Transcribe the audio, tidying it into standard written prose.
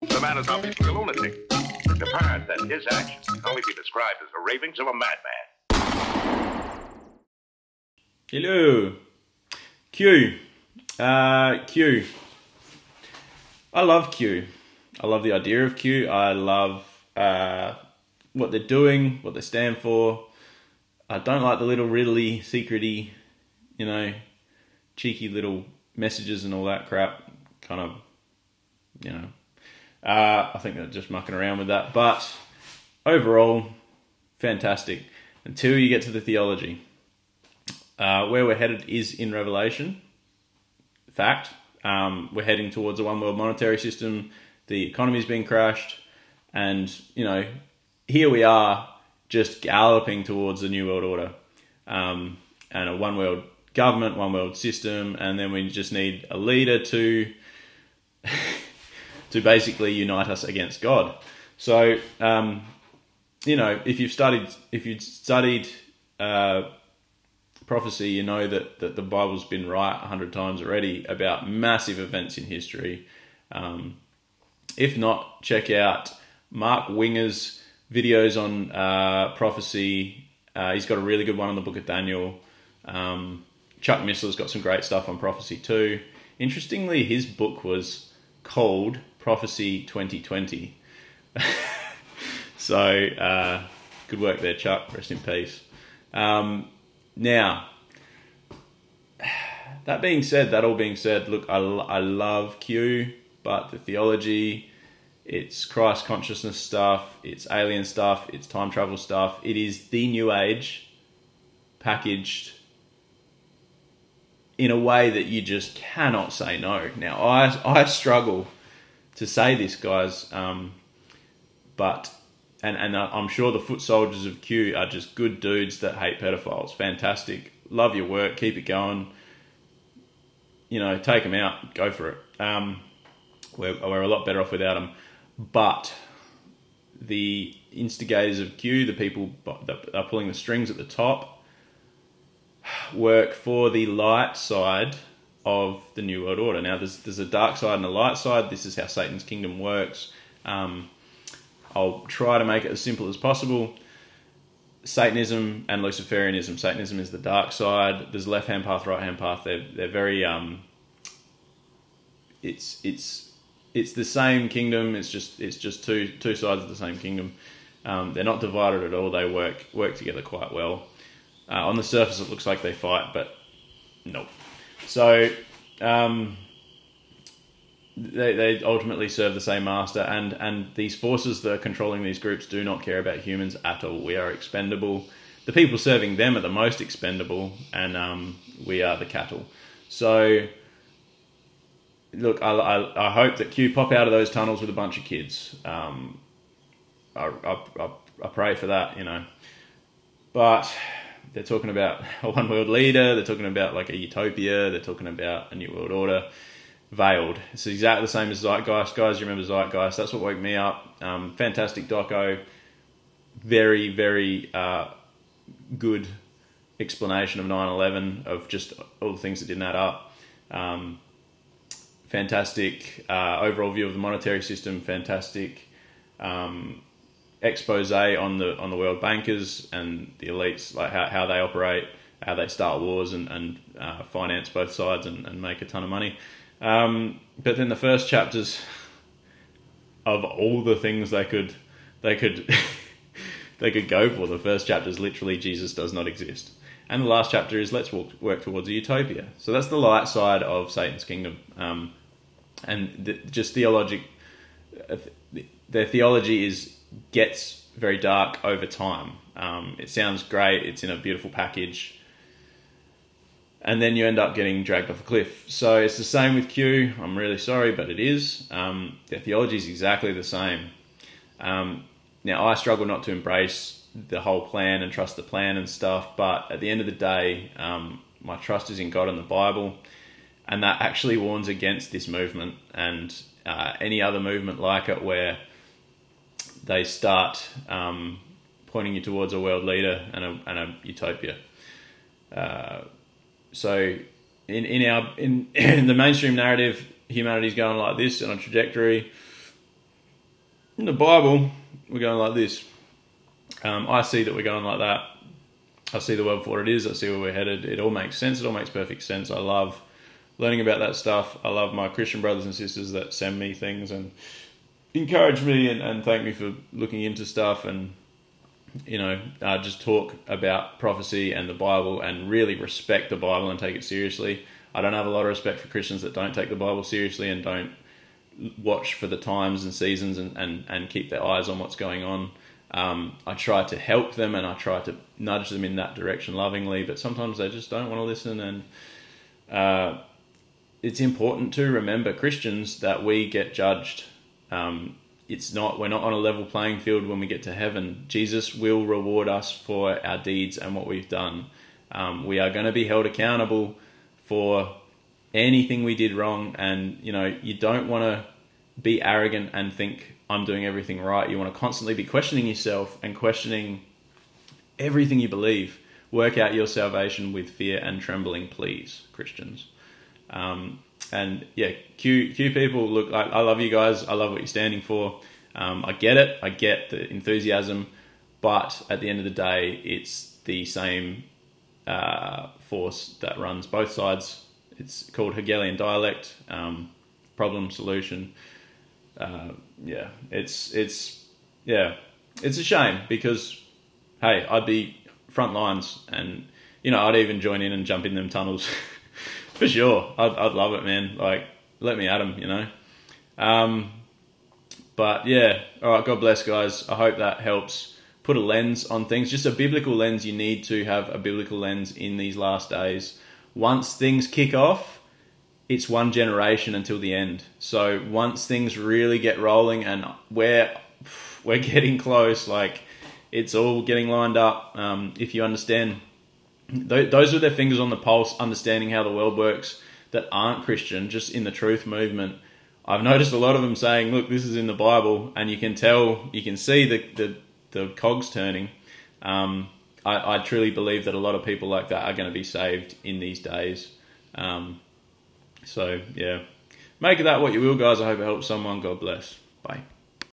The man is obviously a lunatic. It's apparent that his actions can only be described as the ravings of a madman. Hello. Q. Q. I love Q. I love the idea of Q. I love what they're doing, what they stand for. I don't like the little riddly, secrety, cheeky little messages and all that crap. Kind of, I think they're just mucking around with that. But overall, fantastic. Until you get to the theology. Where we're headed is in Revelation. Fact. We're heading towards a one world monetary system. The economy's been crashed. And, here we are just galloping towards the New World Order. And a one world government, one world system. And then we just need a leader to basically unite us against God. So, if you've studied prophecy, you know that the Bible's been right 100 times already about massive events in history. If not, check out Mark Winger's videos on prophecy. He's got a really good one on the Book of Daniel. Chuck Missler's got some great stuff on prophecy too. Interestingly, his book was called Prophecy 2020. So, good work there, Chuck. Rest in peace. Now, that all being said, look, I love Q, but the theology, it's Christ consciousness stuff, it's alien stuff, it's time travel stuff. It is the New Age packaged in a way that you just cannot say no. Now, I struggle to say this, guys, but I'm sure the foot soldiers of Q are just good dudes that hate pedophiles. Fantastic. Love your work. Keep it going. Take them out. Go for it. We're a lot better off without them. But the instigators of Q, the people that are pulling the strings at the top, work for the light side of the New World Order. Now, there's a dark side and a light side. This is how Satan's kingdom works. I'll try to make it as simple as possible. Satanism and Luciferianism. Satanism is the dark side. There's left-hand path, right-hand path. They're very it's the same kingdom. It's just two sides of the same kingdom. They're not divided at all. They work together quite well. On the surface, it looks like they fight, but nope. So they ultimately serve the same master, and these forces that are controlling these groups do not care about humans at all. We are expendable. The people serving them are the most expendable, and we are the cattle. So, look, I hope that Q pop out of those tunnels with a bunch of kids. I pray for that, But they're talking about a one world leader. They're talking about like a utopia. They're talking about a new world order. Veiled. It's exactly the same as Zeitgeist. Guys, you remember Zeitgeist? That's what woke me up. Fantastic doco. Very, very good explanation of 9/11, of just all the things that didn't add up. Fantastic overall view of the monetary system. Fantastic expose on the world bankers and the elites, like how they operate, how they start wars and finance both sides and make a ton of money. But then the first chapters, of all the things they could they could go for, the first chapter is literally Jesus does not exist, and the last chapter is let's work towards a utopia. So that's the light side of Satan's kingdom, and just theologic. Their theology gets very dark over time. It sounds great. It's in a beautiful package. And then you end up getting dragged off a cliff. So it's the same with Q. I'm really sorry, but it is. Their theology is exactly the same. Now, I struggle not to embrace the whole plan and trust the plan and stuff, but at the end of the day, my trust is in God and the Bible, and that actually warns against this movement and any other movement like it where they start pointing you towards a world leader and a utopia. So in the mainstream narrative, humanity's going like this on a trajectory. In the Bible, we're going like this. I see that we're going like that. I see the world for what it is. I see where we're headed. It all makes sense. It all makes perfect sense. I love learning about that stuff. I love my Christian brothers and sisters that send me things and encourage me and thank me for looking into stuff and, just talk about prophecy and the Bible and really respect the Bible and take it seriously. I don't have a lot of respect for Christians that don't take the Bible seriously and don't watch for the times and seasons and keep their eyes on what's going on. I try to help them and I try to nudge them in that direction lovingly, but sometimes they just don't want to listen. And it's important to remember, Christians, that we get judged. We're not on a level playing field when we get to heaven. Jesus will reward us for our deeds and what we've done. We are going to be held accountable for anything we did wrong. And, you don't want to be arrogant and think I'm doing everything right. You want to constantly be questioning yourself and questioning everything you believe. Work out your salvation with fear and trembling, please, Christians. And yeah, Q people, look, I love you guys. I love what you're standing for. I get it. I get the enthusiasm, but at the end of the day, it's the same force that runs both sides. It's called Hegelian dialect, problem solution. It's a shame because, hey, I'd be front lines and, I'd even join in and jump in them tunnels. For sure. I'd love it, man. Like, let me at them, But yeah, all right, God bless, guys. I hope that helps put a lens on things. Just a biblical lens. You need to have a biblical lens in these last days. Once things kick off, it's one generation until the end. So once things really get rolling and we're getting close, like it's all getting lined up. If you understand, those are their fingers on the pulse, understanding how the world works that aren't Christian, just in the truth movement. I've noticed a lot of them saying, look, this is in the Bible, and you can see the cogs turning. I truly believe that a lot of people like that are going to be saved in these days. So yeah, make of that what you will, guys. I hope it helps someone. God bless. Bye.